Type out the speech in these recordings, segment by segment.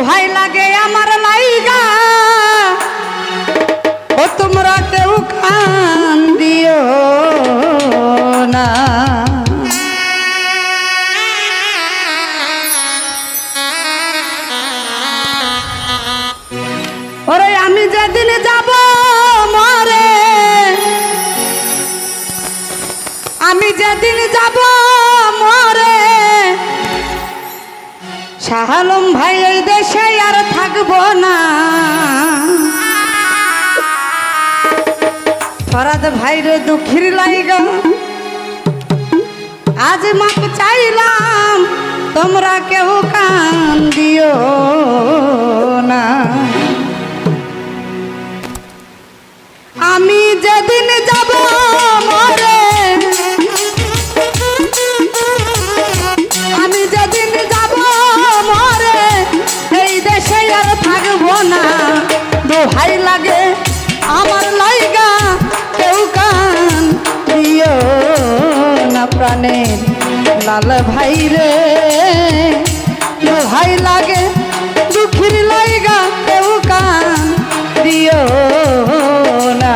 দোহাই লাগে আমার লাইগা ও তোমরা কেউ কান দিও না। ওরে আমি যেদিন যাব মরে, আমি যেদিন যাব মরে, শাহ আলম ভাই এই দেশে আর থাকবো না। ফরাদ ভাইরে দুঃখীর লাইগা আজ মাপ চাইলাম, তোমরা কেউ কান দিও না। আমি যেদিন যাব মরে, আমি যেদিন যাব মরে, এই দেশে আর থাকবো না। দোহাই লাগে আমার লাইগা কেউ কান দিও না। প্রাণের লাল ভাই রে, দোহাই লাগে দুঃখীর লাইগা কেউ কান দিও না।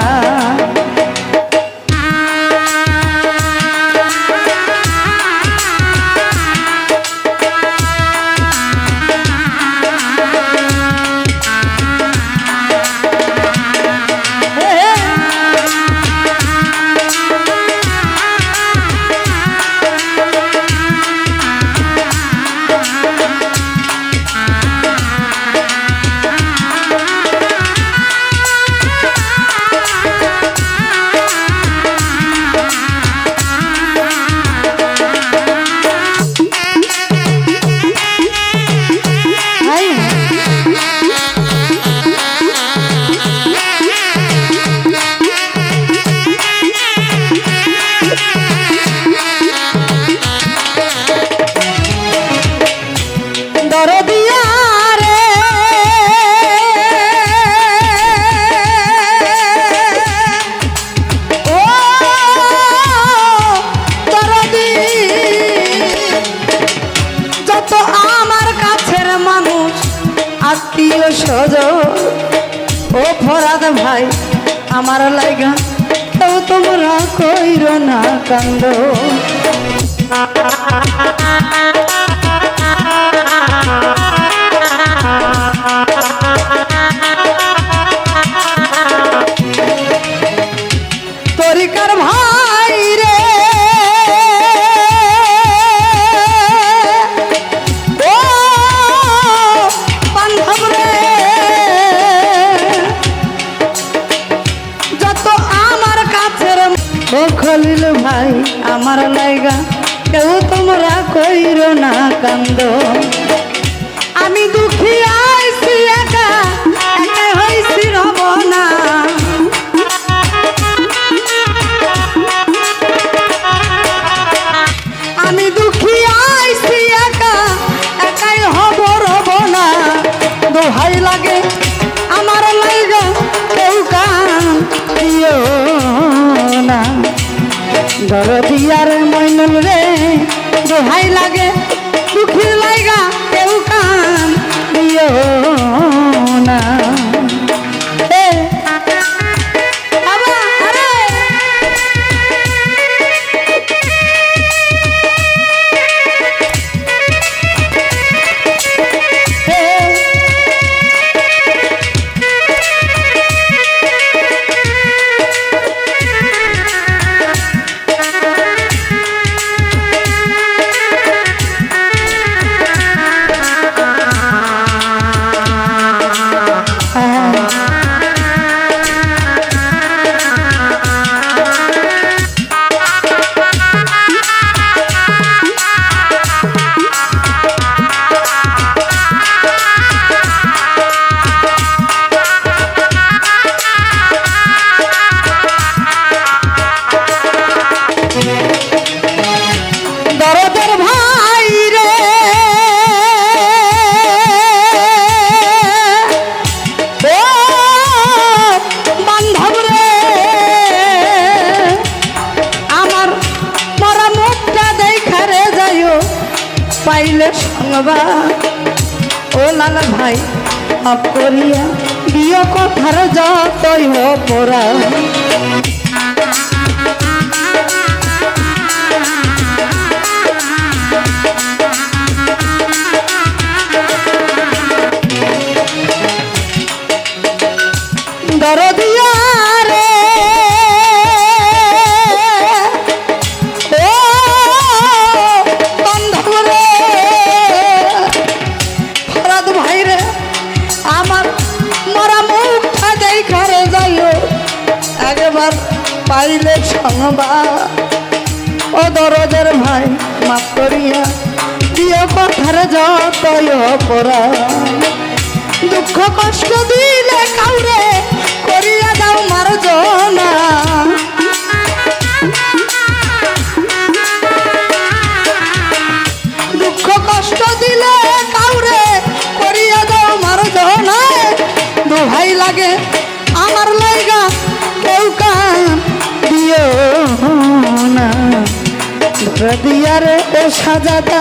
আত্মীয় স্বজন ও ফরাদ ভাই আমার লাইগা তো তোমরা কইরো না কান্দ। তরিকার ভাই রে, ও খলিল ভাই আমার লাইগা কেউ তোমরা কইরো না কান্দ। আমি দুঃখী আইছি একা, একা হইছি রব না। আমি দুঃখী আইছি একা, একাই হব রব না। দোহাই লাগে আমার লাইগা কেউ কান দিও না। দরদিয়ার মইনুল রে, দোহাই লাগে দুঃখীর লাইগা কেউ কান দিও না। পাইলে সংবাদ ও লালা ভাই মাপ করিয়া দিও কথার যতই হোক মোরা দরদিয়া রে ও বান্ধব রে ফরাদ ভাই রে আমার মরা মুখটা দেখারে যাইও একবার পাইলে সংবাদ ও দরদের ভাই মাফ করিয়া দিও কথার যতই অপরা দুঃখ কষ্ট দিলে কাউরে করিয়া দাও মার্জনা দুঃখ কষ্ট দিলে কাউরে করিয়া দাও মার্জনা দোহাই লাগে আমার লাইগা কেউ কান দিও না দিয়ারে ও সাজাতা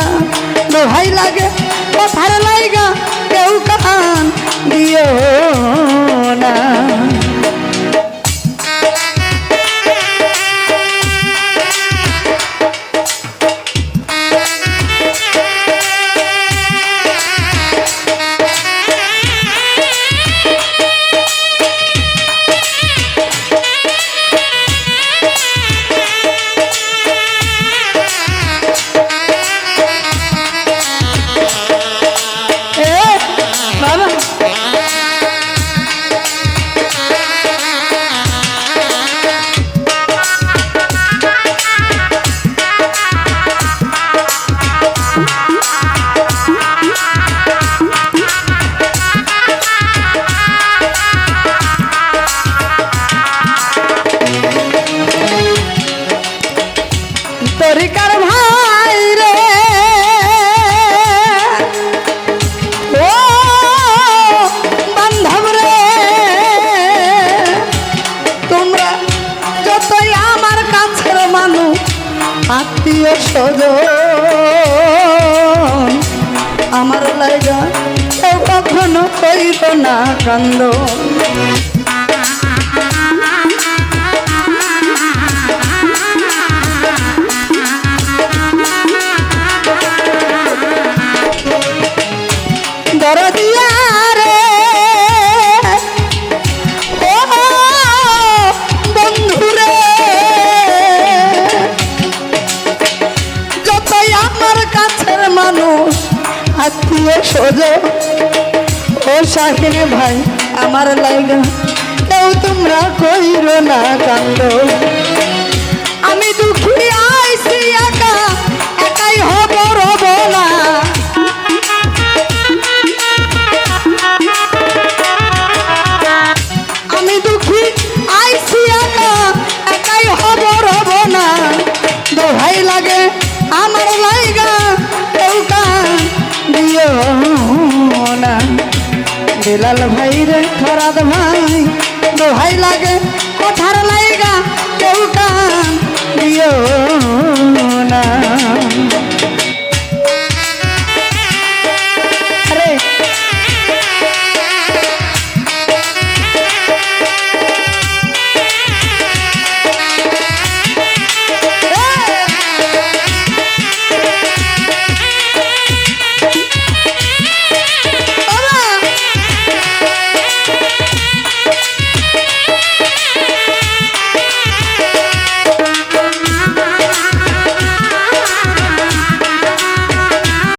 দোহাই লাগে কথার লাইগা কেউ কান দিও না তরিকার ভাই রে ও বান্ধব রে তোমরা যতই আমার কাছের মানুষ আত্মীয় স্বজন আমার লাইগা কেউ কখনো কইর না কান্দ দরদিয়া রে ও বন্ধু রে যতই আমার কাছের মানুষ আত্মীয় স্বজন ও শাহিন ভাই আমার লাইগা কেউ তোমরা কইর না কান্দ আমি দুঃখী আইছি একা একাই হব রব না আমি দুঃখী আইছি একা একাই হব রব না দোহাই লাগে আমার লাইগা কেউ কান দিও না বেলাল ভাই রে ফরাদ ভাই দোহাই লাগে